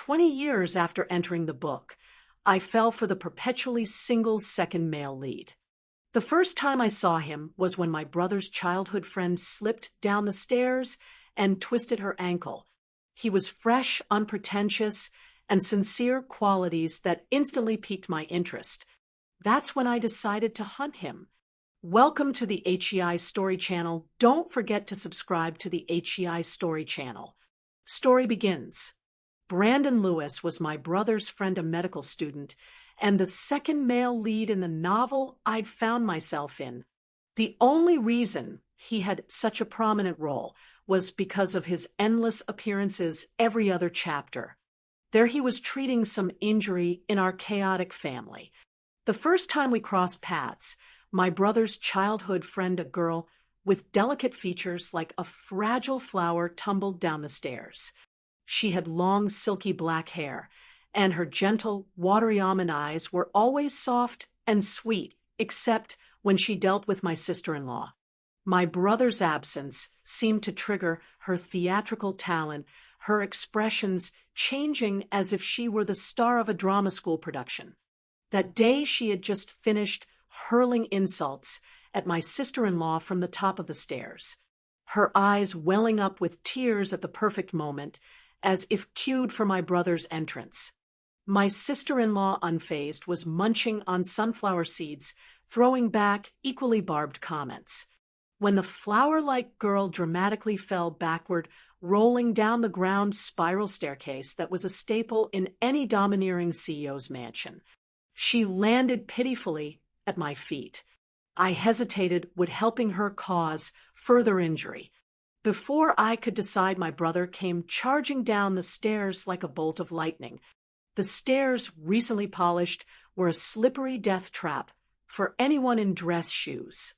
20 years after entering the book, I fell for the perpetually single second male lead. The first time I saw him was when my brother's childhood friend slipped down the stairs and twisted her ankle. He was fresh, unpretentious, and sincere, qualities that instantly piqued my interest. That's when I decided to hunt him. Welcome to the HEI Story Channel. Don't forget to subscribe to the HEI Story Channel. Story begins. Brandon Lewis was my brother's friend, a medical student, and the second male lead in the novel I'd found myself in. The only reason he had such a prominent role was because of his endless appearances every other chapter. There he was treating some injury in our chaotic family. The first time we crossed paths, my brother's childhood friend, a girl with delicate features like a fragile flower, tumbled down the stairs. She had long, silky black hair, and her gentle, watery almond eyes were always soft and sweet, except when she dealt with my sister-in-law. My brother's absence seemed to trigger her theatrical talent, her expressions changing as if she were the star of a drama school production. That day she had just finished hurling insults at my sister-in-law from the top of the stairs, her eyes welling up with tears at the perfect moment, as if cued for my brother's entrance. My sister-in-law, unfazed, was munching on sunflower seeds, throwing back equally barbed comments. When the flower-like girl dramatically fell backward, rolling down the ground spiral staircase that was a staple in any domineering CEO's mansion, she landed pitifully at my feet. I hesitated, would helping her cause further injury. Before I could decide, my brother came charging down the stairs like a bolt of lightning. The stairs, recently polished, were a slippery death trap for anyone in dress shoes.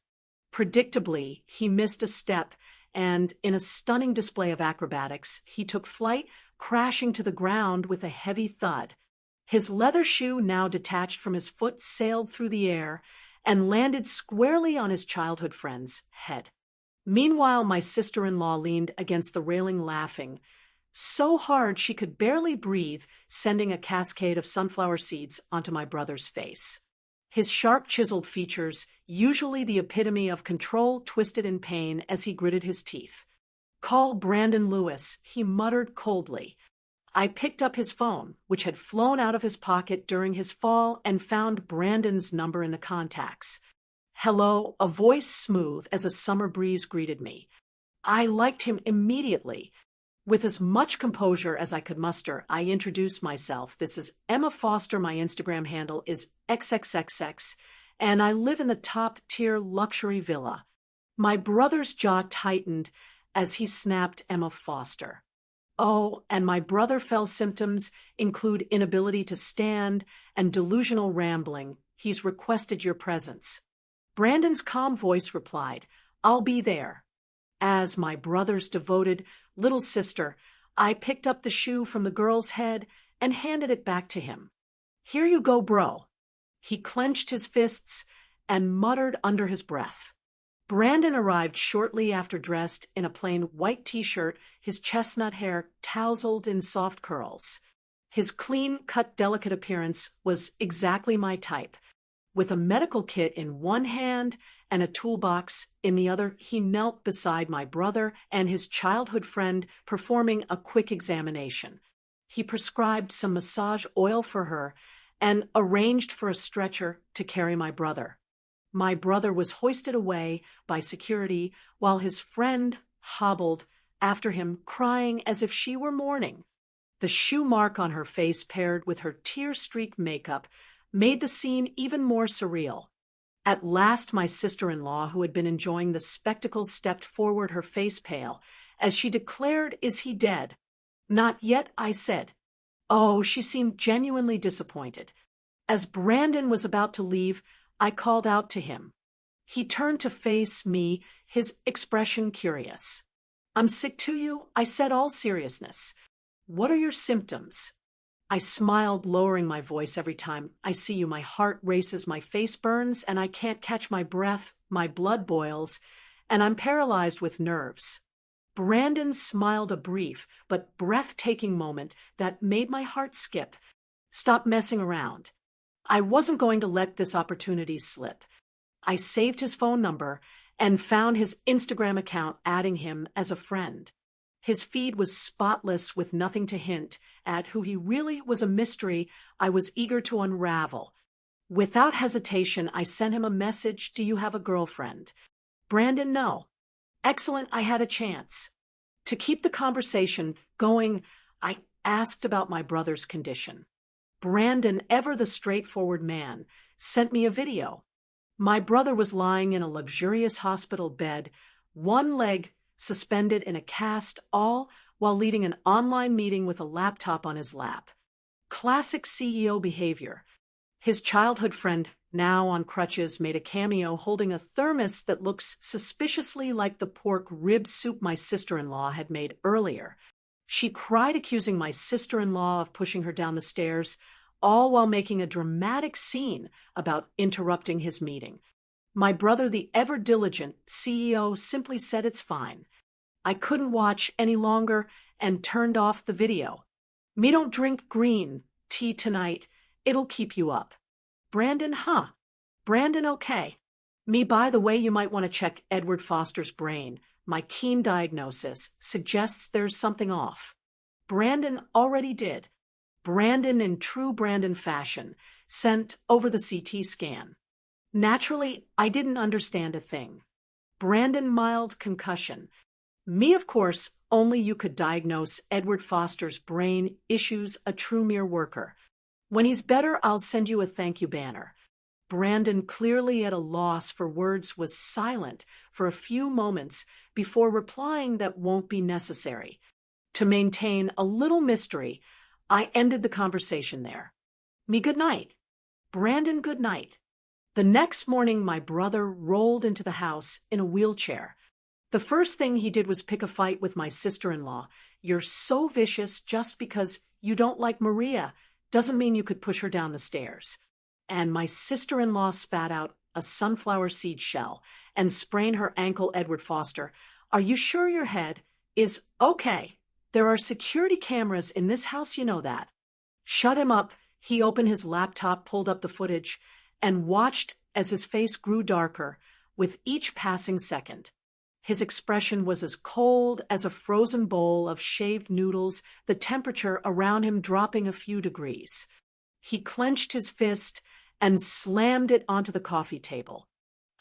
Predictably, he missed a step, and in a stunning display of acrobatics, he took flight, crashing to the ground with a heavy thud. His leather shoe, now detached from his foot, sailed through the air and landed squarely on his childhood friend's head. Meanwhile, my sister-in-law leaned against the railing laughing, so hard she could barely breathe, sending a cascade of sunflower seeds onto my brother's face. His sharp, chiseled features, usually the epitome of control, twisted in pain as he gritted his teeth. "Call Brandon Lewis," he muttered coldly. I picked up his phone, which had flown out of his pocket during his fall, and found Brandon's number in the contacts. "Hello," a voice smooth as a summer breeze greeted me. I liked him immediately. With as much composure as I could muster, I introduced myself. "This is Emma Foster. My Instagram handle is XXXX, and I live in the top-tier luxury villa." My brother's jaw tightened as he snapped Emma Foster. "Oh, and my brother fell symptoms include inability to stand and delusional rambling. He's requested your presence." Brandon's calm voice replied, "I'll be there." As my brother's devoted little sister, I picked up the shoe from the girl's head and handed it back to him. "Here you go, bro." He clenched his fists and muttered under his breath. Brandon arrived shortly after, dressed in a plain white t-shirt, his chestnut hair tousled in soft curls. His clean-cut, delicate appearance was exactly my type. With a medical kit in one hand and a toolbox in the other, he knelt beside my brother and his childhood friend, performing a quick examination. He prescribed some massage oil for her and arranged for a stretcher to carry my brother. My brother was hoisted away by security while his friend hobbled after him, crying as if she were mourning. The shoe mark on her face, paired with her tear-streaked makeup, made the scene even more surreal. At last, my sister-in-law, who had been enjoying the spectacle, stepped forward, her face pale, as she declared, "Is he dead?" "Not yet," I said. Oh, she seemed genuinely disappointed. As Brandon was about to leave, I called out to him. He turned to face me, his expression curious. "I'm sick to you," I said, all seriousness. "What are your symptoms?" I smiled, lowering my voice. "Every time I see you, my heart races, my face burns, and I can't catch my breath, my blood boils, and I'm paralyzed with nerves." Brandon smiled a brief but breathtaking moment that made my heart skip. Stop messing around. I wasn't going to let this opportunity slip. I saved his phone number and found his Instagram account, adding him as a friend. His feed was spotless with nothing to hint at who he really was, a mystery I was eager to unravel. Without hesitation, I sent him a message. Do you have a girlfriend? Brandon, no. Excellent, I had a chance. To keep the conversation going, I asked about my brother's condition. Brandon, ever the straightforward man, sent me a video. My brother was lying in a luxurious hospital bed, one leg suspended in a cast, all while leading an online meeting with a laptop on his lap. Classic CEO behavior. His childhood friend, now on crutches, made a cameo holding a thermos that looks suspiciously like the pork rib soup my sister-in-law had made earlier. She cried, accusing my sister-in-law of pushing her down the stairs, all while making a dramatic scene about interrupting his meeting. My brother, the ever-diligent CEO, simply said it's fine. I couldn't watch any longer and turned off the video. Me don't drink green tea tonight. It'll keep you up. Brandon, huh? Brandon, okay. Me, by the way, you might want to check Edward Foster's brain. My keen diagnosis suggests there's something off. Brandon already did. Brandon, in true Brandon fashion, sent over the CT scan. Naturally, I didn't understand a thing. Brandon, mild concussion. Me, of course, only you could diagnose Edward Foster's brain issues, a true mere worker. When he's better, I'll send you a thank you banner. Brandon, clearly at a loss for words, was silent for a few moments before replying that won't be necessary. To maintain a little mystery, I ended the conversation there. Me, good night. Brandon, good night. The next morning, my brother rolled into the house in a wheelchair. The first thing he did was pick a fight with my sister-in-law. You're so vicious. Just because you don't like Maria doesn't mean you could push her down the stairs. And my sister-in-law spat out a sunflower seed shell and sprained her ankle. Edward Foster, are you sure your head is okay? There are security cameras in this house, you know that. Shut him up. He opened his laptop, pulled up the footage, and watched as his face grew darker with each passing second. His expression was as cold as a frozen bowl of shaved noodles, the temperature around him dropping a few degrees. He clenched his fist and slammed it onto the coffee table.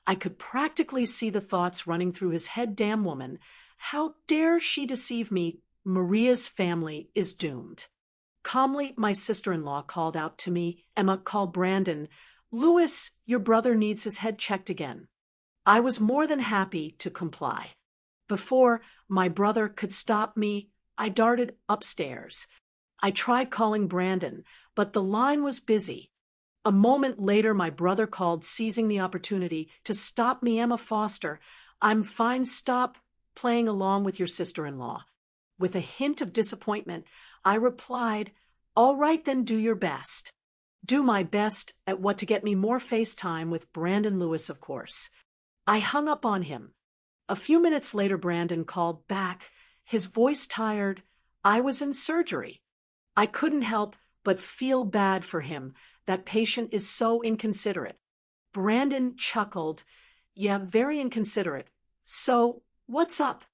I could practically see the thoughts running through his head. Damn woman, how dare she deceive me? Maria's family is doomed. Calmly, my sister-in-law called out to me. Emma, call Brandon. Louis, your brother needs his head checked again. I was more than happy to comply. Before my brother could stop me, I darted upstairs. I tried calling Brandon, but the line was busy. A moment later, my brother called, seizing the opportunity to stop me. Emma Foster, I'm fine. Stop playing along with your sister-in-law. With a hint of disappointment, I replied, all right, then do your best. Do my best at what? To get me more FaceTime with Brandon Lewis, of course. I hung up on him. A few minutes later, Brandon called back, his voice tired. I was in surgery. I couldn't help but feel bad for him. That patient is so inconsiderate. Brandon chuckled. Yeah, very inconsiderate. So, what's up?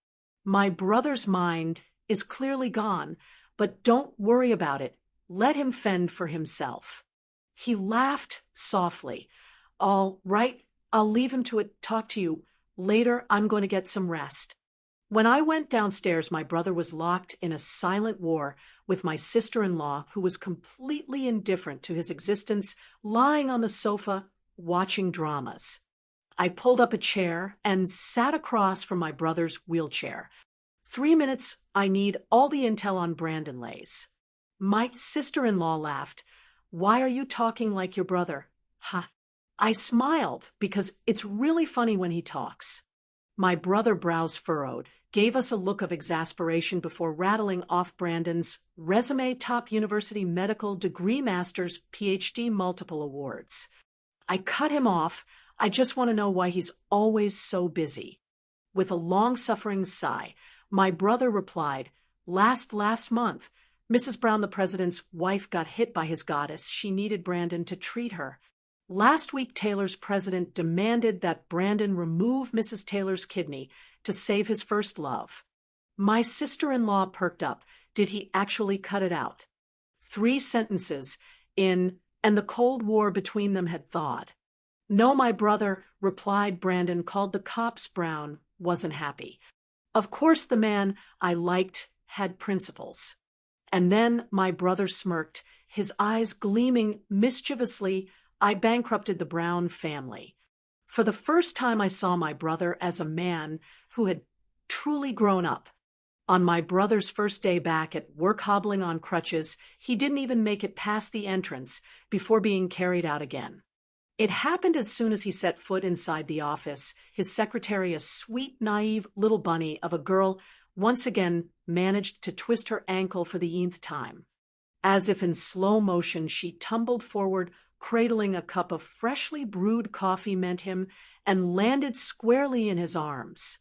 My brother's mind is clearly gone, but don't worry about it. Let him fend for himself. He laughed softly. All right, I'll leave him to it. Talk to you later. I'm going to get some rest. When I went downstairs, my brother was locked in a silent war with my sister-in-law, who was completely indifferent to his existence, lying on the sofa, watching dramas. I pulled up a chair and sat across from my brother's wheelchair. 3 minutes, I need all the intel on Brandon Lays. My sister-in-law laughed. Why are you talking like your brother? Ha. I smiled because it's really funny when he talks. My brother, brows furrowed, gave us a look of exasperation before rattling off Brandon's resume: top university, medical degree, master's, PhD, multiple awards. I cut him off. I just want to know why he's always so busy. With a long-suffering sigh, My brother replied, last month. Mrs. Brown, the president's wife, got hit by his goddess. She needed Brandon to treat her. Last week, Taylor's president demanded that Brandon remove Mrs. Taylor's kidney to save his first love. My sister-in-law perked up. Did he actually cut it out? 3 sentences in, and the Cold War between them had thawed. No, my brother, replied Brandon, called the cops. Brown wasn't happy. Of course the man I liked had principles. And then my brother smirked, his eyes gleaming mischievously. I bankrupted the Brown family. For the first time I saw my brother as a man who had truly grown up. On my brother's first day back at work hobbling on crutches, he didn't even make it past the entrance before being carried out again. It happened as soon as he set foot inside the office. His secretary, a sweet, naive little bunny of a girl, once again managed to twist her ankle for the nth time. As if in slow motion, she tumbled forward, cradling a cup of freshly brewed coffee meant him, and landed squarely in his arms.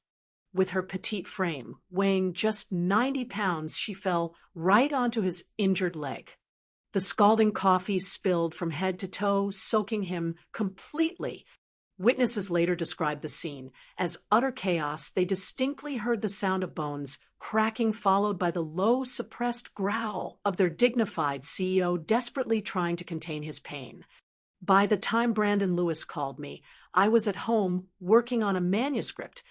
With her petite frame, weighing just 90 pounds, she fell right onto his injured leg. The scalding coffee spilled from head to toe, soaking him completely. Witnesses later described the scene as utter chaos. They distinctly heard the sound of bones cracking, followed by the low, suppressed growl of their dignified CEO, desperately trying to contain his pain. By the time Brandon Lewis called me, I was at home working on a manuscript.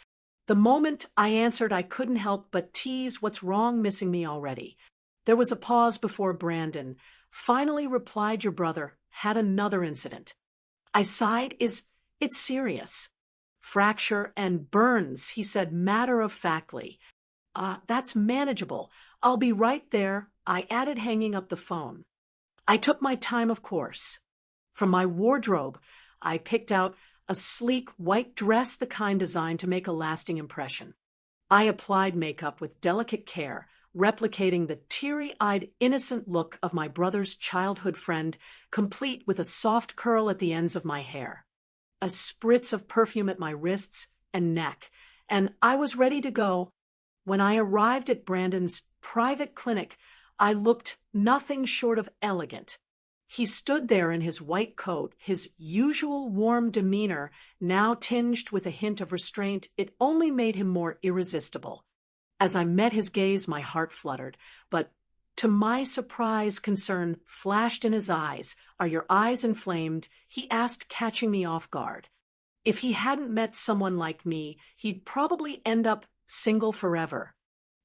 The moment I answered, I couldn't help but tease, "What's wrong, missing me already?" There was a pause before Brandon finally replied, "Your brother had another incident." I sighed. It's serious. "Fracture and burns," he said matter-of-factly. That's manageable. I'll be right there," I added, hanging up the phone. I took my time, of course. From my wardrobe, I picked out a sleek white dress, the kind designed to make a lasting impression. I applied makeup with delicate care, replicating the teary-eyed, innocent look of my brother's childhood friend, complete with a soft curl at the ends of my hair, a spritz of perfume at my wrists and neck, and I was ready to go. When I arrived at Brandon's private clinic, I looked nothing short of elegant. He stood there in his white coat, his usual warm demeanor now tinged with a hint of restraint. It only made him more irresistible. As I met his gaze, my heart fluttered, but to my surprise, concern flashed in his eyes. "Are your eyes inflamed?" he asked, catching me off guard. If he hadn't met someone like me, he'd probably end up single forever.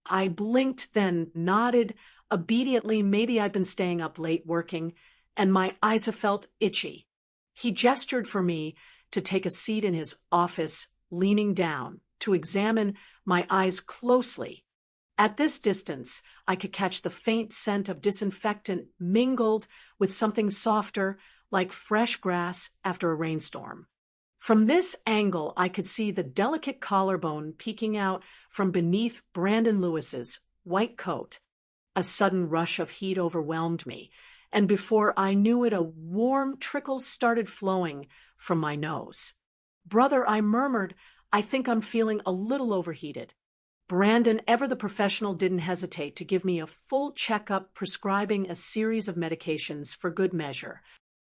I blinked, then nodded obediently. Maybe I'd been staying up late working, and my eyes have felt itchy. He gestured for me to take a seat in his office, leaning down to examine my eyes closely. At this distance, I could catch the faint scent of disinfectant mingled with something softer, like fresh grass after a rainstorm. From this angle, I could see the delicate collarbone peeking out from beneath Brandon Lewis's white coat. A sudden rush of heat overwhelmed me, and before I knew it, a warm trickle started flowing from my nose. "Brother," I murmured, "I think I'm feeling a little overheated." Brandon, ever the professional, didn't hesitate to give me a full checkup, prescribing a series of medications for good measure.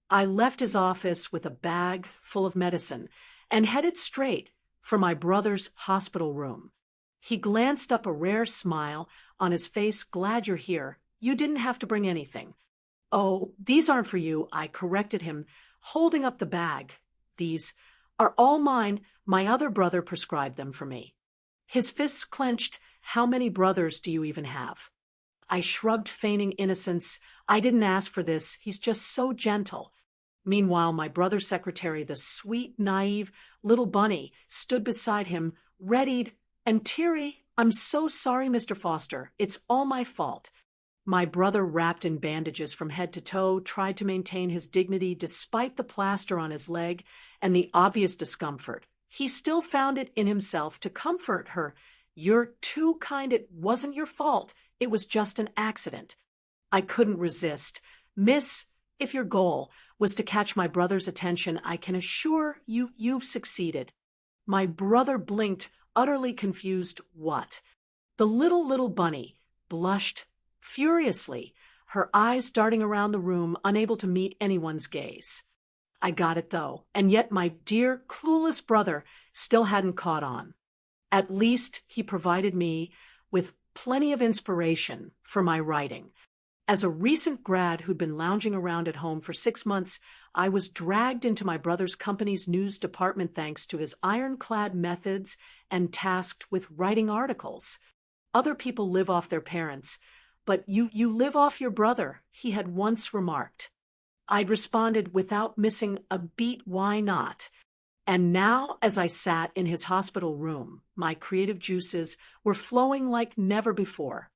I left his office with a bag full of medicine and headed straight for my brother's hospital room. He glanced up, a rare smile on his face. "Glad you're here. You didn't have to bring anything." "Oh, these aren't for you," I corrected him, holding up the bag. "These are all mine. My other brother prescribed them for me." His fists clenched. "How many brothers do you even have?" I shrugged, feigning innocence. "I didn't ask for this. He's just so gentle." Meanwhile, my brother's secretary, the sweet, naive little bunny, stood beside him, readied and teary. "I'm so sorry, Mr. Foster. It's all my fault." My brother, wrapped in bandages from head to toe, tried to maintain his dignity despite the plaster on his leg and the obvious discomfort. He still found it in himself to comfort her. "You're too kind. It wasn't your fault. It was just an accident." I couldn't resist. "Miss, if your goal was to catch my brother's attention, I can assure you you've succeeded." My brother blinked, utterly confused. "What?" The little bunny blushed furiously, her eyes darting around the room, unable to meet anyone's gaze. I got it though, and yet my dear, clueless brother still hadn't caught on. At least he provided me with plenty of inspiration for my writing. As a recent grad who'd been lounging around at home for 6 months, I was dragged into my brother's company's news department thanks to his ironclad methods and tasked with writing articles. Other people live off their parents, but you live off your brother, he had once remarked. I'd responded without missing a beat, why not? And now, as I sat in his hospital room, my creative juices were flowing like never before.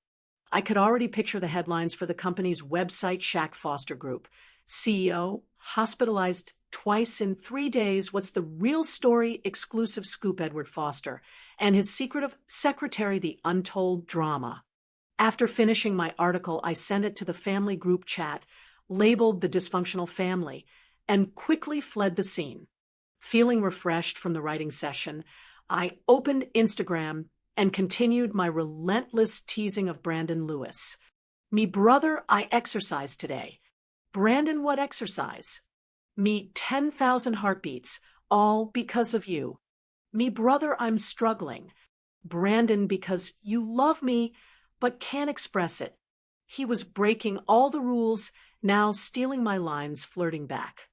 I could already picture the headlines for the company's website Shaq Foster Group. CEO, hospitalized twice in 3 days. What's the real story? Exclusive scoop, Edward Foster. And his secretive secretary, the untold drama. After finishing my article, I sent it to the family group chat, labeled The Dysfunctional Family, and quickly fled the scene. Feeling refreshed from the writing session, I opened Instagram and continued my relentless teasing of Brandon Lewis. Me brother, I exercise today. Brandon, what exercise? Me 10,000 heartbeats, all because of you. Me brother, I'm struggling. Brandon, because you love me, but can't express it. He was breaking all the rules, now stealing my lines, flirting back.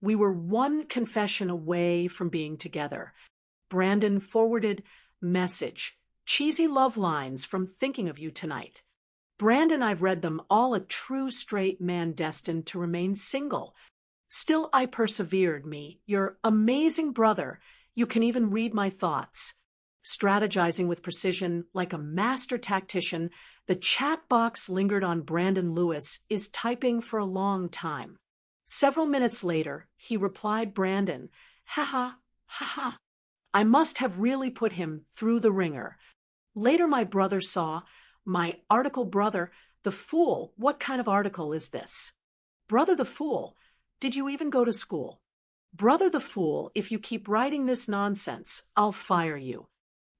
We were one confession away from being together. Brandon forwarded message. Cheesy love lines from thinking of you tonight. Brandon, I've read them all, a true straight man destined to remain single. Still, I persevered. Me, your amazing brother. You can even read my thoughts. Strategizing with precision like a master tactician, the chat box lingered on Brandon Lewis is typing for a long time. Several minutes later, he replied, Brandon, haha, haha. I must have really put him through the ringer. Later, my brother saw my article. Brother, the fool, what kind of article is this? Brother the fool, did you even go to school? Brother the fool, if you keep writing this nonsense, I'll fire you.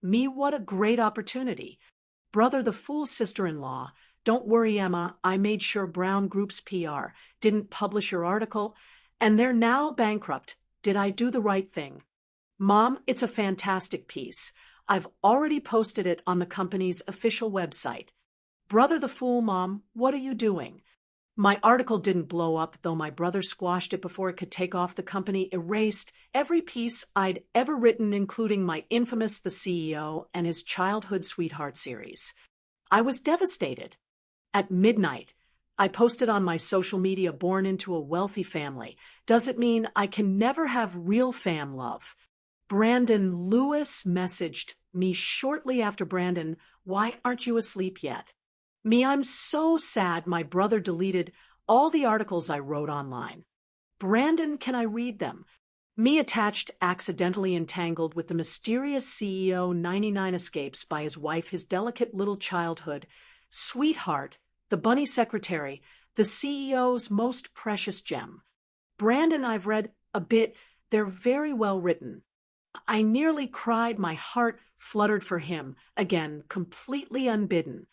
Me, what a great opportunity. Brother the fool, sister-in-law, don't worry, Emma, I made sure Brown Group's PR didn't publish your article, and they're now bankrupt. Did I do the right thing? Mom, it's a fantastic piece. I've already posted it on the company's official website. Brother the fool, Mom, what are you doing? My article didn't blow up, though my brother squashed it before it could take off. The company erased every piece I'd ever written, including my infamous The CEO and his childhood sweetheart series. I was devastated. At midnight, I posted on my social media, born into a wealthy family. Does it mean I can never have real fam love? Brandon Lewis messaged me shortly after. Brandon, why aren't you asleep yet? Me, I'm so sad my brother deleted all the articles I wrote online. Brandon, can I read them? Me, attached, accidentally entangled with the mysterious CEO, 99 escapes by his wife, his delicate little childhood sweetheart, the bunny secretary, the CEO's most precious gem. Brandon, I've read a bit. They're very well written. I nearly cried. My heart fluttered for him, again, completely unbidden.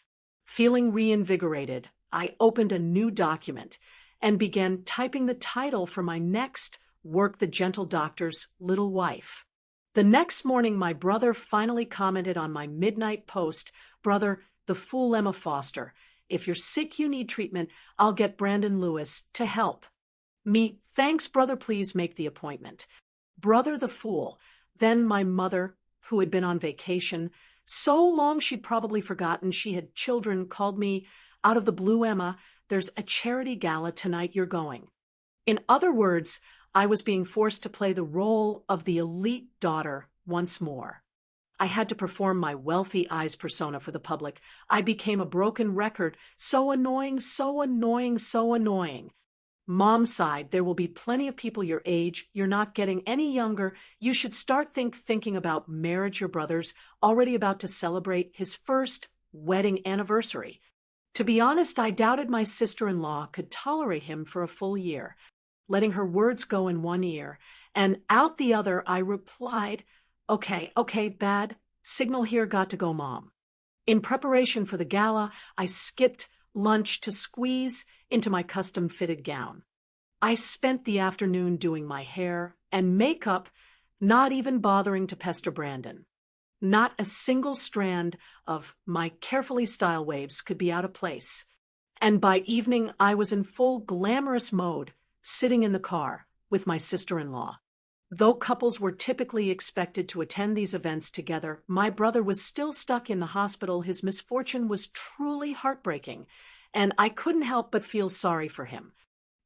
Feeling reinvigorated, I opened a new document and began typing the title for my next work, The Gentle Doctor's Little Wife. The next morning, my brother finally commented on my midnight post, Brother, the fool, Emma Foster. If you're sick, you need treatment, I'll get Brandon Lewis to help. Me, thanks, brother, please make the appointment. Brother the fool. Then my mother, who had been on vacation so long she'd probably forgotten she had children, called me out of the blue. Emma, there's a charity gala tonight, you're going. In other words, I was being forced to play the role of the elite daughter once more. I had to perform my wealthy eyes persona for the public. I became a broken record. So annoying, so annoying, so annoying. Mom sighed, there will be plenty of people your age. You're not getting any younger. You should start thinking about marriage. Your brother's already about to celebrate his first wedding anniversary. To be honest, I doubted my sister-in-law could tolerate him for a full year. Letting her words go in one ear and out the other, I replied, Okay, bad signal here, got to go, Mom. In preparation for the gala, I skipped lunch to squeeze into my custom-fitted gown. I spent the afternoon doing my hair and makeup, not even bothering to pester Brandon. Not a single strand of my carefully styled waves could be out of place. And by evening, I was in full glamorous mode, sitting in the car with my sister-in-law. Though couples were typically expected to attend these events together, my brother was still stuck in the hospital. His misfortune was truly heartbreaking, and I couldn't help but feel sorry for him.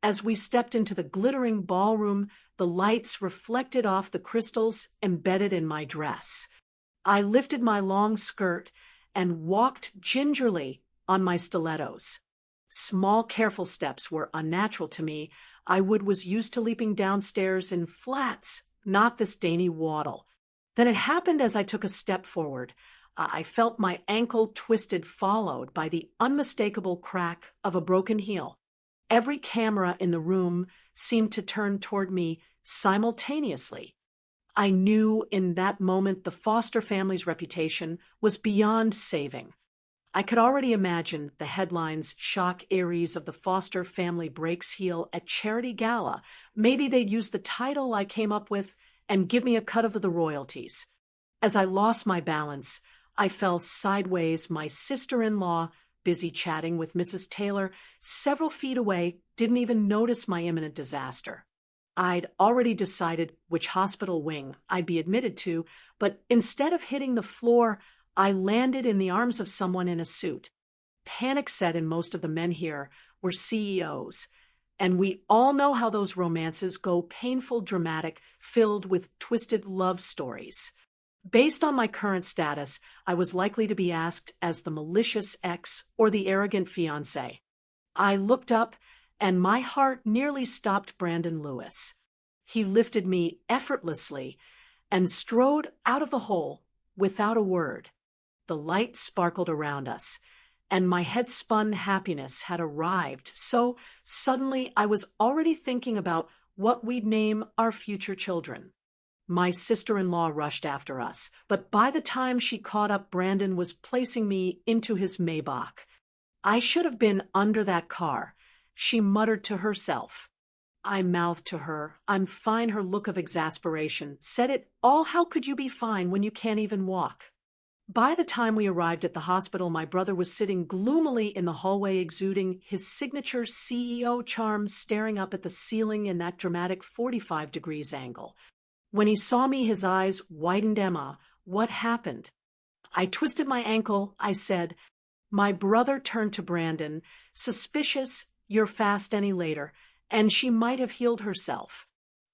As we stepped into the glittering ballroom, the lights reflected off the crystals embedded in my dress. I lifted my long skirt and walked gingerly on my stilettos. Small, careful steps were unnatural to me. I was used to leaping downstairs in flats, not this dainty waddle. Then it happened as I took a step forward. I felt my ankle twisted, followed by the unmistakable crack of a broken heel. Every camera in the room seemed to turn toward me simultaneously. I knew in that moment the Foster family's reputation was beyond saving. I could already imagine the headlines: shock Aries of the Foster family breaks heel at charity gala. Maybe they'd use the title I came up with and give me a cut of the royalties. As I lost my balance, I fell sideways. My sister-in-law, busy chatting with Mrs. Taylor, several feet away, didn't even notice my imminent disaster. I'd already decided which hospital wing I'd be admitted to, but instead of hitting the floor, I landed in the arms of someone in a suit. Panic set in. Most of the men here were CEOs, and we all know how those romances go: painful, dramatic, filled with twisted love stories. Based on my current status, I was likely to be asked as the malicious ex or the arrogant fiancé. I looked up, and my heart nearly stopped Brandon Lewis. He lifted me effortlessly and strode out of the hole without a word. The light sparkled around us, and my head spun. Happiness had arrived. So suddenly I was already thinking about what we'd name our future children. My sister-in-law rushed after us, but by the time she caught up, Brandon was placing me into his Maybach. I should have been under that car, she muttered to herself. I mouthed to her, "I'm fine." Her look of exasperation said it all. How could you be fine when you can't even walk? By the time we arrived at the hospital, my brother was sitting gloomily in the hallway, exuding his signature CEO charm, staring up at the ceiling in that dramatic 45 degrees angle. When he saw me, his eyes widened. "Emma, what happened?" "I twisted my ankle," I said. My brother turned to Brandon, suspicious. "You're fast any later, and she might have healed herself."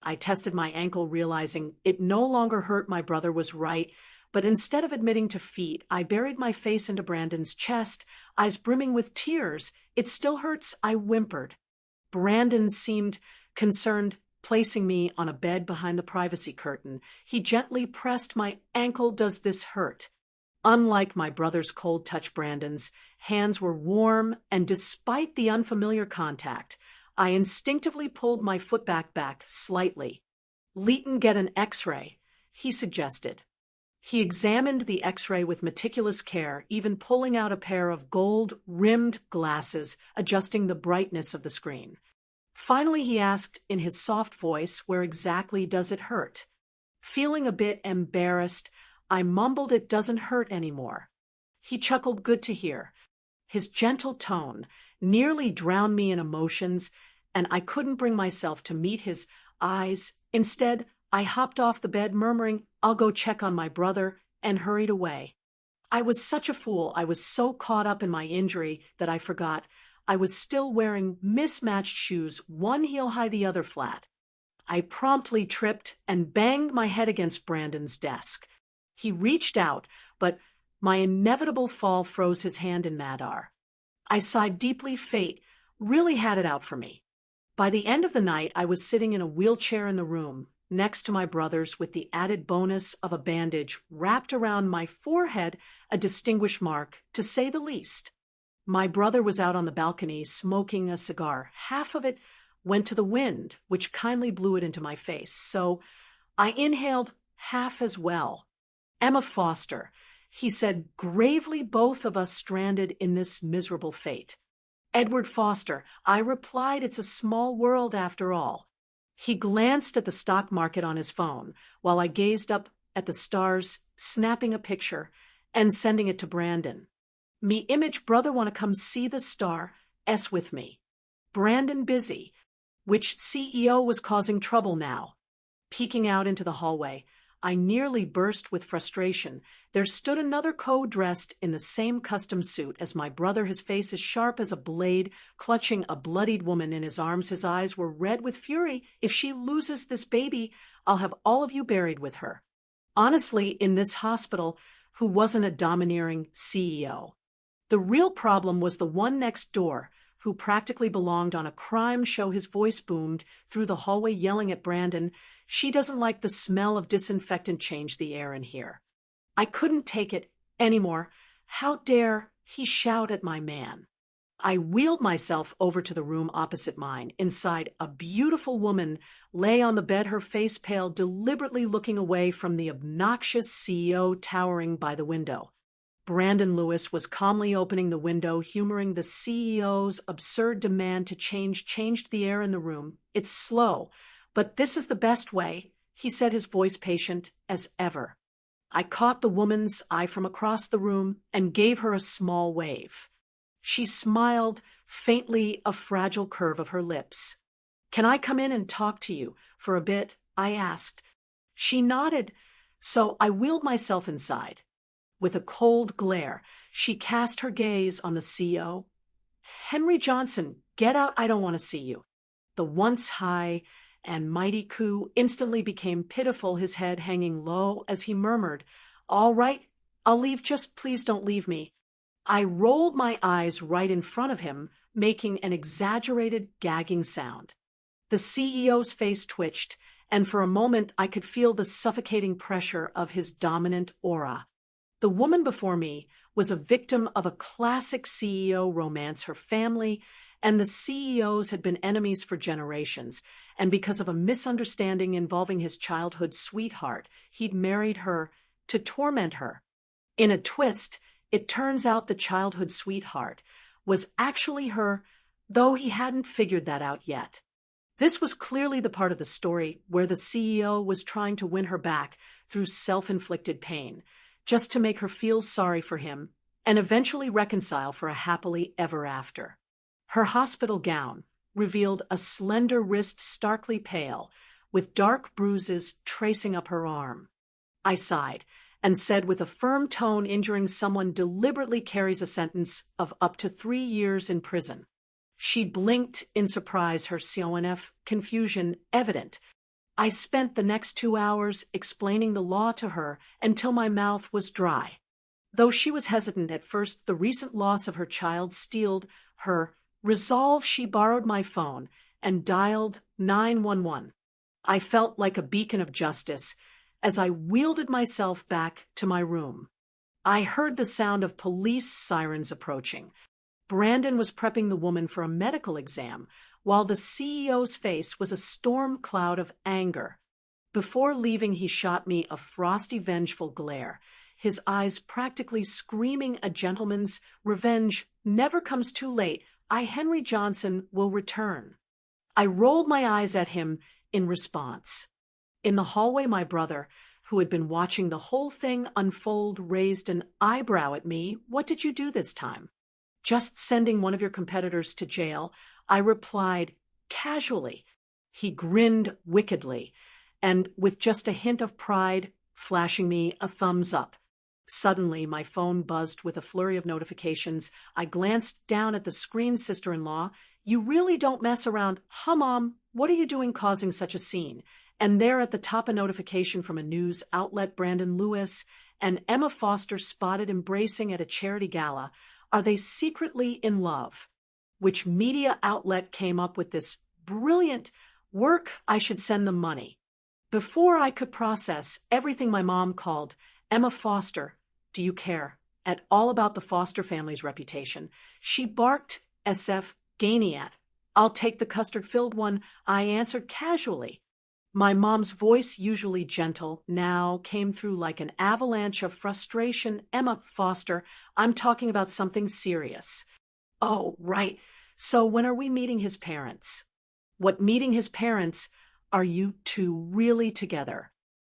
I tested my ankle, realizing it no longer hurt. My brother was right, but instead of admitting defeat, I buried my face into Brandon's chest, eyes brimming with tears. "It still hurts," I whimpered. Brandon seemed concerned, placing me on a bed behind the privacy curtain. He gently pressed my ankle. "Does this hurt?" Unlike my brother's cold touch, Brandon's hands were warm, and despite the unfamiliar contact, I instinctively pulled my foot back slightly. "Leighton, get an X-ray," he suggested. He examined the X-ray with meticulous care, even pulling out a pair of gold-rimmed glasses, adjusting the brightness of the screen. Finally, he asked in his soft voice, "Where exactly does it hurt?" Feeling a bit embarrassed, I mumbled, "It doesn't hurt anymore." He chuckled. "Good to hear." His gentle tone nearly drowned me in emotions, and I couldn't bring myself to meet his eyes. Instead, I hopped off the bed, murmuring, "I'll go check on my brother," and hurried away. I was such a fool. I was so caught up in my injury that I forgot I was still wearing mismatched shoes, one heel high, the other flat. I promptly tripped and banged my head against Brandon's desk. He reached out, but my inevitable fall froze his hand in mad-ar. I sighed deeply. Fate really had it out for me. By the end of the night, I was sitting in a wheelchair in the room next to my brother's, with the added bonus of a bandage wrapped around my forehead, a distinguished mark, to say the least. My brother was out on the balcony smoking a cigar. Half of it went to the wind, which kindly blew it into my face, so I inhaled half as well. "Emma Foster," he said gravely, both of us stranded in this miserable fate. Edward Foster, I replied, it's a small world after all. He glanced at the stock market on his phone while I gazed up at the stars, snapping a picture and sending it to Brandon. Me image brother wanna come see the star, S with me. Brandon busy. Which CEO was causing trouble now? Peeking out into the hallway, I nearly burst with frustration. There stood another code dressed in the same custom suit as my brother, his face as sharp as a blade, clutching a bloodied woman in his arms. His eyes were red with fury. If she loses this baby, I'll have all of you buried with her. Honestly, in this hospital, who wasn't a domineering CEO? The real problem was the one next door, who practically belonged on a crime show. His voice boomed through the hallway, yelling at Brandon, she doesn't like the smell of disinfectant, change the air in here. I couldn't take it anymore. How dare he shout at my man? I wheeled myself over to the room opposite mine. Inside, a beautiful woman lay on the bed, her face pale, deliberately looking away from the obnoxious CEO towering by the window. Brandon Lewis was calmly opening the window, humoring the CEO's absurd demand to changed the air in the room. It's slow, but this is the best way, he said, his voice patient as ever. I caught the woman's eye from across the room and gave her a small wave. She smiled faintly, a fragile curve of her lips. Can I come in and talk to you for a bit? I asked. She nodded, so I wheeled myself inside. With a cold glare, she cast her gaze on the CEO. Henry Johnson, get out, I don't want to see you. The once high and mighty Koo instantly became pitiful, his head hanging low as he murmured, all right, I'll leave, just please don't leave me. I rolled my eyes right in front of him, making an exaggerated gagging sound. The CEO's face twitched, and for a moment I could feel the suffocating pressure of his dominant aura. The woman before me was a victim of a classic CEO romance. Her family and the CEOs had been enemies for generations, and because of a misunderstanding involving his childhood sweetheart, he'd married her to torment her. In a twist, it turns out the childhood sweetheart was actually her, though he hadn't figured that out yet. This was clearly the part of the story where the CEO was trying to win her back through self-inflicted pain, just to make her feel sorry for him and eventually reconcile for a happily ever after. Her hospital gown revealed a slender wrist, starkly pale, with dark bruises tracing up her arm. I sighed and said with a firm tone, injuring someone deliberately carries a sentence of up to 3 years in prison. She blinked in surprise, her CONF confusion evident. I spent the next 2 hours explaining the law to her until my mouth was dry. Though she was hesitant at first, the recent loss of her child steeled her resolve. She borrowed my phone and dialed 911. I felt like a beacon of justice as I wielded myself back to my room. I heard the sound of police sirens approaching. Brandon was prepping the woman for a medical exam, while the CEO's face was a storm cloud of anger. Before leaving, he shot me a frosty, vengeful glare, his eyes practically screaming a gentleman's revenge never comes too late. Henry Johnson, will return. I rolled my eyes at him in response. In the hallway, my brother, who had been watching the whole thing unfold, raised an eyebrow at me. What did you do this time? Just sending one of your competitors to jail, I replied casually. He grinned wickedly, and with just a hint of pride, flashing me a thumbs up. Suddenly, my phone buzzed with a flurry of notifications. I glanced down at the screen. Sister-in-law, you really don't mess around. Huh, Mom? What are you doing causing such a scene? And there at the top, a notification from a news outlet. Brandon Lewis and Emma Foster spotted embracing at a charity gala. Are they secretly in love? Which media outlet came up with this brilliant work? I should send them money. Before I could process everything, my mom called. Emma Foster, do you care at all about the Foster family's reputation? She barked, SF, Ganiat. I'll take the custard-filled one, I answered casually. My mom's voice, usually gentle, now came through like an avalanche of frustration. Emma Foster, I'm talking about something serious. Oh, right. So when are we meeting his parents? What, meeting his parents? Are you two really together?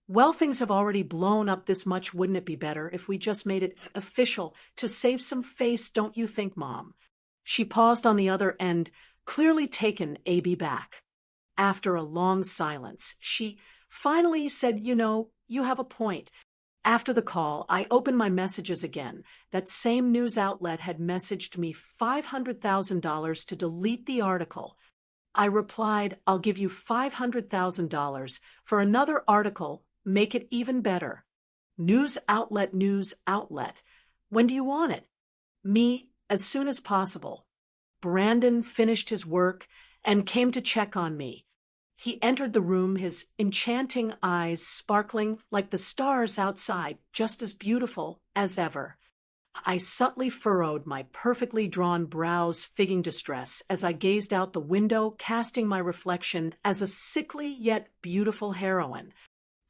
Well, things have already blown up this much. Wouldn't it be better if we just made it official to save some face, don't you think, Mom? She paused on the other end, clearly taken aback. After a long silence, she finally said, you have a point. After the call, I opened my messages again. That same news outlet had messaged me $500,000 to delete the article. I replied, I'll give you $500,000 for another article. Make it even better. News outlet. When do you want it? Me, as soon as possible. Brandon finished his work and came to check on me. He entered the room, his enchanting eyes sparkling like the stars outside, just as beautiful as ever. I subtly furrowed my perfectly drawn brows, figging distress, as I gazed out the window, casting my reflection as a sickly yet beautiful heroine.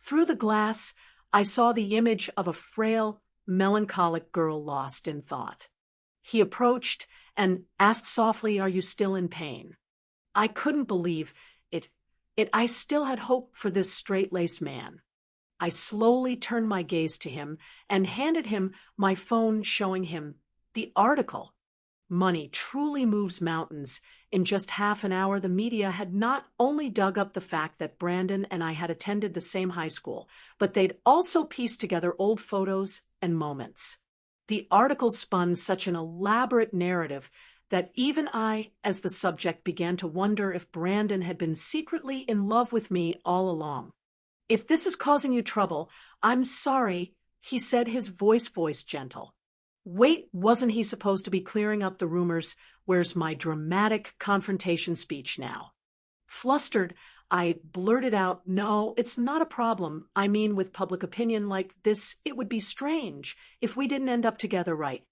Through the glass, I saw the image of a frail, melancholic girl lost in thought. He approached and asked softly, "Are you still in pain?" I couldn't believe it. I still had hope for this straight-laced man. I slowly turned my gaze to him and handed him my phone, showing him the article. Money truly moves mountains. In just half an hour, the media had not only dug up the fact that Brandon and I had attended the same high school, but they'd also pieced together old photos and moments. The article spun such an elaborate narrative that even I, as the subject, began to wonder if Brandon had been secretly in love with me all along. "If this is causing you trouble, I'm sorry," he said, his voice gentle. Wait, wasn't he supposed to be clearing up the rumors? Where's my dramatic confrontation speech now? Flustered, I blurted out, "No, it's not a problem. I mean, with public opinion like this, it would be strange if we didn't end up together, right?"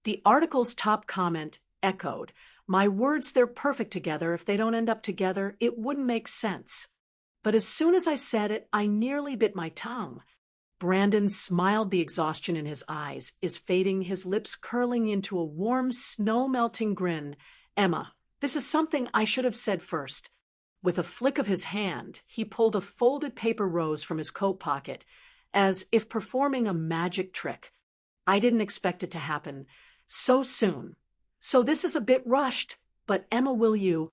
The article's top comment echoed, "My words, they're perfect together. If they don't end up together, it wouldn't make sense." But as soon as I said it, I nearly bit my tongue. Brandon smiled, the exhaustion in his eyes is fading, his lips curling into a warm, snow-melting grin. "Emma, this is something I should have said first." With a flick of his hand, he pulled a folded paper rose from his coat pocket, as if performing a magic trick. "I didn't expect it to happen so soon. So this is a bit rushed, but Emma, will you?"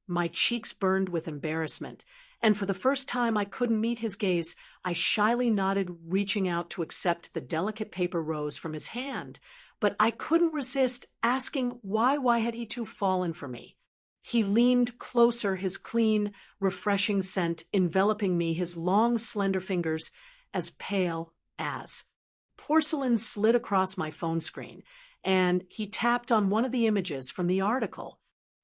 My cheeks burned with embarrassment, and for the first time I couldn't meet his gaze. I shyly nodded, reaching out to accept the delicate paper rose from his hand, but I couldn't resist asking why had he too fallen for me. He leaned closer, his clean, refreshing scent enveloping me, his long, slender fingers as pale as porcelain slid across my phone screen, and he tapped on one of the images from the article.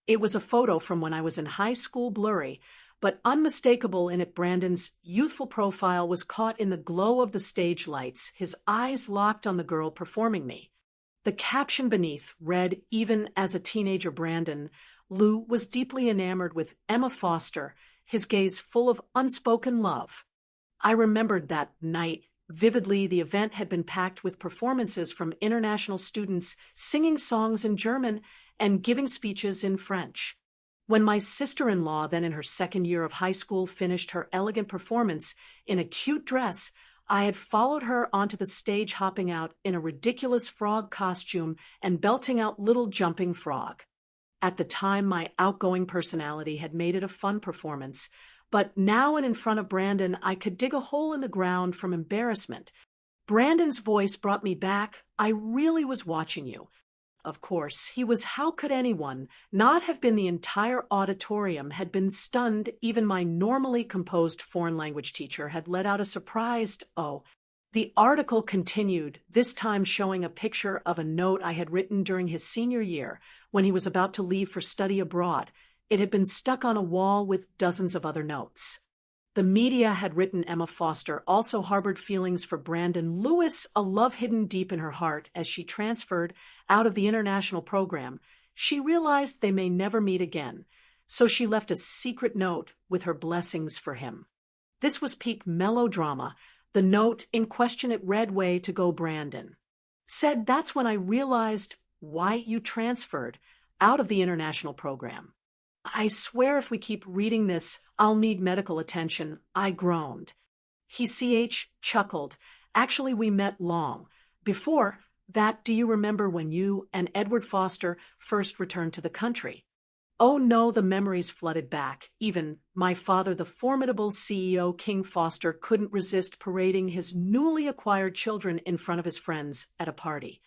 It was a photo from when I was in high school, blurry, but unmistakable in it. Brandon's youthful profile was caught in the glow of the stage lights, his eyes locked on the girl performing me. The caption beneath read, "Even as a teenager, Brandon Lou was deeply enamored with Emma Foster," his gaze full of unspoken love. I remembered that night vividly. The event had been packed with performances from international students singing songs in German and giving speeches in French. When my sister-in-law, then in her second year of high school, finished her elegant performance in a cute dress, I had followed her onto the stage, hopping out in a ridiculous frog costume and belting out Little Jumping Frog. At the time, my outgoing personality had made it a fun performance, but now and in front of Brandon, I could dig a hole in the ground from embarrassment. Brandon's voice brought me back. "I really was watching you." Of course, he was. How could anyone not have been? The entire auditorium had been stunned. Even my normally composed foreign language teacher had let out a surprised "oh." The article continued, this time showing a picture of a note I had written during his senior year when he was about to leave for study abroad. It had been stuck on a wall with dozens of other notes. The media had written, "Emma Foster also harbored feelings for Brandon Lewis, a love hidden deep in her heart as she transferred out of the international program. She realized they may never meet again, so she left a secret note with her blessings for him." This was peak melodrama. The note in question it read way to go Brandon. Said that's when I realized why you transferred out of the international program. I swear if we keep reading this, I'll need medical attention, I groaned. He chuckled. Actually, we met long. Before that, do you remember when you and Edward Foster first returned to the country? Oh no, the memories flooded back. Even my father, the formidable CEO King Foster, couldn't resist parading his newly acquired children in front of his friends at a party.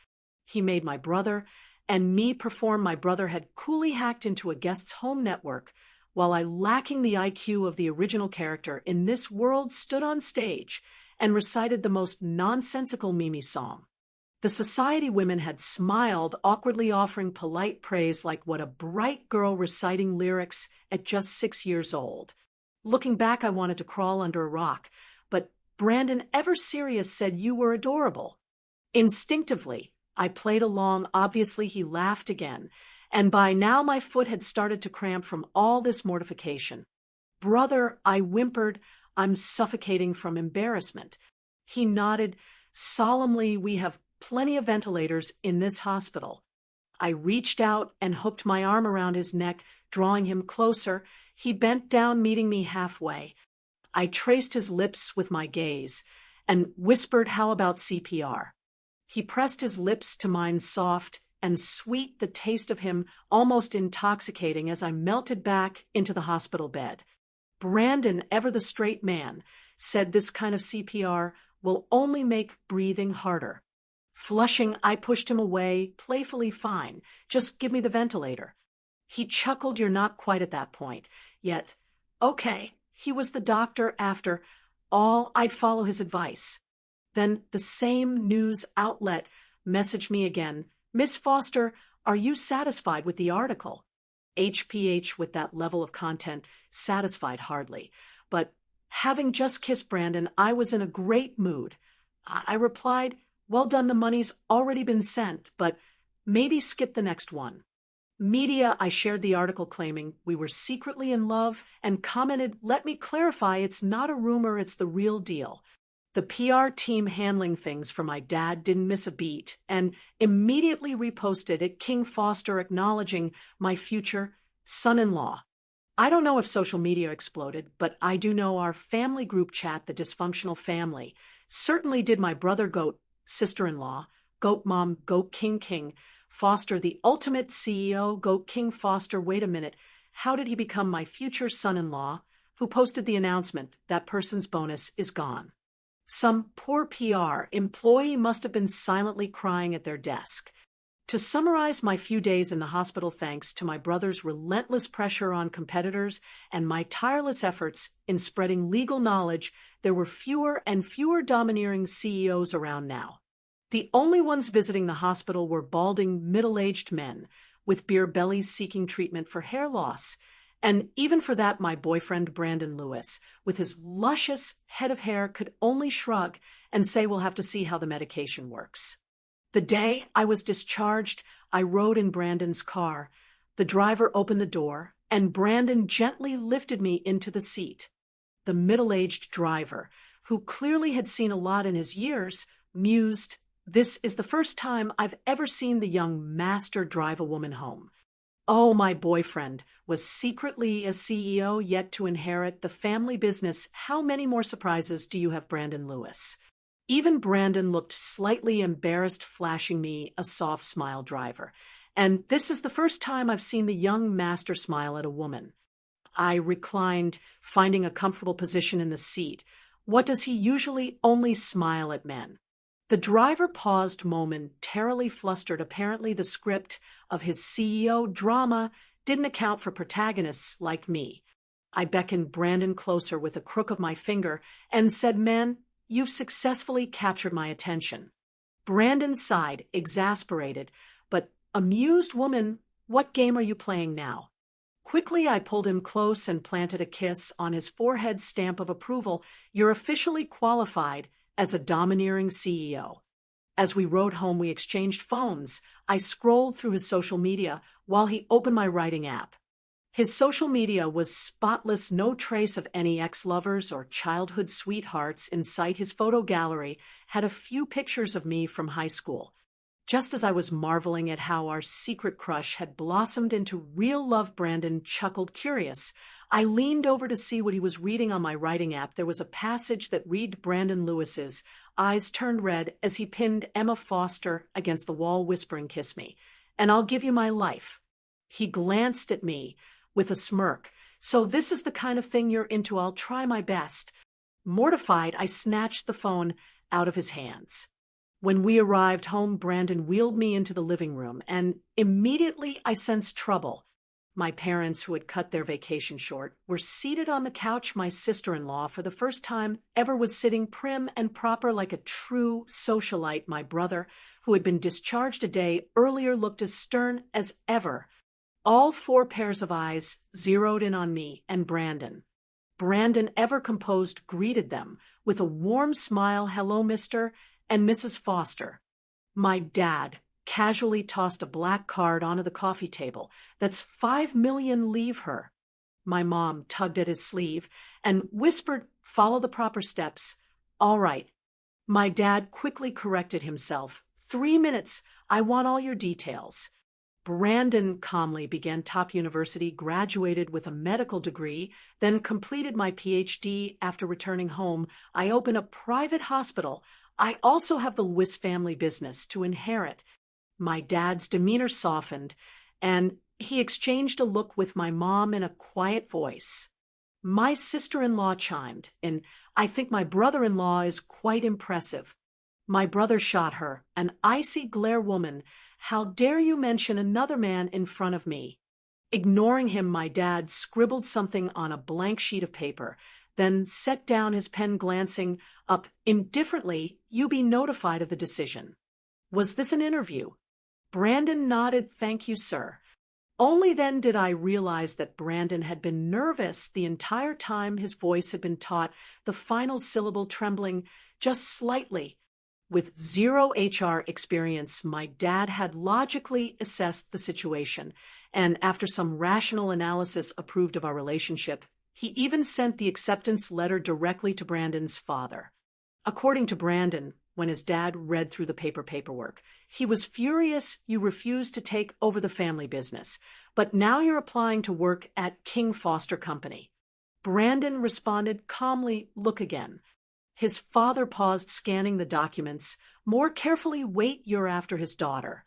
He made my brother and me perform. My brother had coolly hacked into a guest's home network, while I, lacking the IQ of the original character in this world, stood on stage and recited the most nonsensical Mimi song. The society women had smiled, awkwardly offering polite praise like what a bright girl reciting lyrics at just 6 years old. Looking back, I wanted to crawl under a rock, but Brandon, ever serious, said you were adorable. Instinctively, I played along. Obviously, he laughed again, and by now my foot had started to cramp from all this mortification. Brother, I whimpered, I'm suffocating from embarrassment. He nodded solemnly. We have plenty of ventilators in this hospital. I reached out and hooked my arm around his neck, drawing him closer. He bent down, meeting me halfway. I traced his lips with my gaze and whispered, how about CPR? He pressed his lips to mine, soft and sweet, the taste of him almost intoxicating, as I melted back into the hospital bed. Brandon, ever the straight man, said this kind of CPR will only make breathing harder. Flushing, I pushed him away, playfully. Fine, just give me the ventilator. He chuckled, you're not quite at that point yet. Okay, he was the doctor after all. I'd follow his advice. Then the same news outlet messaged me again. Miss Foster, are you satisfied with the article? HPH, with that level of content, satisfied hardly. But having just kissed Brandon, I was in a great mood. I replied, well done, the money's already been sent, but maybe skip the next one. Media, I shared the article claiming we were secretly in love and commented, let me clarify, it's not a rumor, it's the real deal. The PR team handling things for my dad didn't miss a beat and immediately reposted it, King Foster acknowledging my future son-in-law. I don't know if social media exploded, but I do know our family group chat, the dysfunctional family, certainly did. My brother Goat, sister-in-law, Goat Mom, Goat King, Foster, the ultimate CEO, Goat King Foster. Wait a minute, how did he become my future son-in-law? Who posted the announcement that person's bonus is gone? Some poor PR employee must have been silently crying at their desk. To summarize my few days in the hospital, thanks to my brother's relentless pressure on competitors and my tireless efforts in spreading legal knowledge, there were fewer and fewer domineering CEOs around now. The only ones visiting the hospital were balding, middle-aged men with beer bellies seeking treatment for hair loss. And even for that, my boyfriend Brandon Lewis, with his luscious head of hair, could only shrug and say we'll have to see how the medication works. The day I was discharged, I rode in Brandon's car. The driver opened the door, and Brandon gently lifted me into the seat. The middle-aged driver, who clearly had seen a lot in his years, mused, this is the first time I've ever seen the young master drive a woman home. Oh, my boyfriend was secretly a CEO, yet to inherit the family business. How many more surprises do you have, Brandon Lewis? Even Brandon looked slightly embarrassed, flashing me a soft smile. Driver. And this is the first time I've seen the young master smile at a woman. I reclined, finding a comfortable position in the seat. What does he usually only smile at men? The driver paused, momentarily flustered. Apparently the script of his CEO drama didn't account for protagonists like me. I beckoned Brandon closer with a crook of my finger and said, man, you've successfully captured my attention. Brandon sighed, exasperated, but amused. Woman, what game are you playing now? Quickly, I pulled him close and planted a kiss on his forehead, stamp of approval. You're officially qualified as a domineering CEO. As we rode home, we exchanged phones. I scrolled through his social media while he opened my writing app. His social media was spotless, no trace of any ex-lovers or childhood sweethearts in sight. His photo gallery had a few pictures of me from high school. Just as I was marveling at how our secret crush had blossomed into real love, Brandon chuckled. Curious, I leaned over to see what he was reading on my writing app. There was a passage that read, Brandon Lewis's eyes turned red as he pinned Emma Foster against the wall, whispering, "Kiss me, and I'll give you my life." He glanced at me with a smirk. "So this is the kind of thing you're into. I'll try my best." Mortified, I snatched the phone out of his hands. When we arrived home, Brandon wheeled me into the living room, and immediately I sensed trouble. My parents, who had cut their vacation short, were seated on the couch. My sister-in-law, for the first time ever, was sitting prim and proper like a true socialite. My brother, who had been discharged a day earlier, looked as stern as ever. All four pairs of eyes zeroed in on me and Brandon. Brandon, ever composed, greeted them with a warm smile. "Hello, Mr. and Mrs. Foster." My dad casually tossed a black card onto the coffee table. "That's 5 million, leave her." My mom tugged at his sleeve and whispered, "Follow the proper steps." "All right." My dad quickly corrected himself. 3 minutes, I want all your details." Brandon calmly began top university, graduated with a medical degree, then completed my PhD. After returning home, I opened a private hospital. I also have the Lewis family business to inherit. My dad's demeanor softened, and he exchanged a look with my mom in a quiet voice. My sister-in-law chimed in, "I think my brother-in-law is quite impressive." My brother shot her, an icy glare. "Woman, how dare you mention another man in front of me?" Ignoring him, my dad scribbled something on a blank sheet of paper, then set down his pen, glancing up indifferently. "You be notified of the decision." Was this an interview? Brandon nodded. "Thank you, sir." Only then did I realize that Brandon had been nervous the entire time. His voice had been taut, the final syllable trembling just slightly. With zero HR experience, my dad had logically assessed the situation, and after some rational analysis, approved of our relationship. He even sent the acceptance letter directly to Brandon's father. According to Brandon, when his dad read through the paperwork, he was furious. "You refused to take over the family business, but now you're applying to work at King Foster Company." Brandon responded calmly, "Look again." His father paused, scanning the documents more carefully. "Wait, you're after his daughter."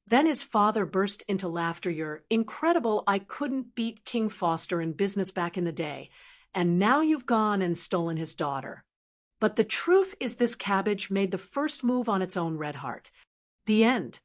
Then his father burst into laughter. "You're incredible. I couldn't beat King Foster in business back in the day, and now you've gone and stolen his daughter." But the truth is, this cabbage made the first move on its own. Red heart. The end.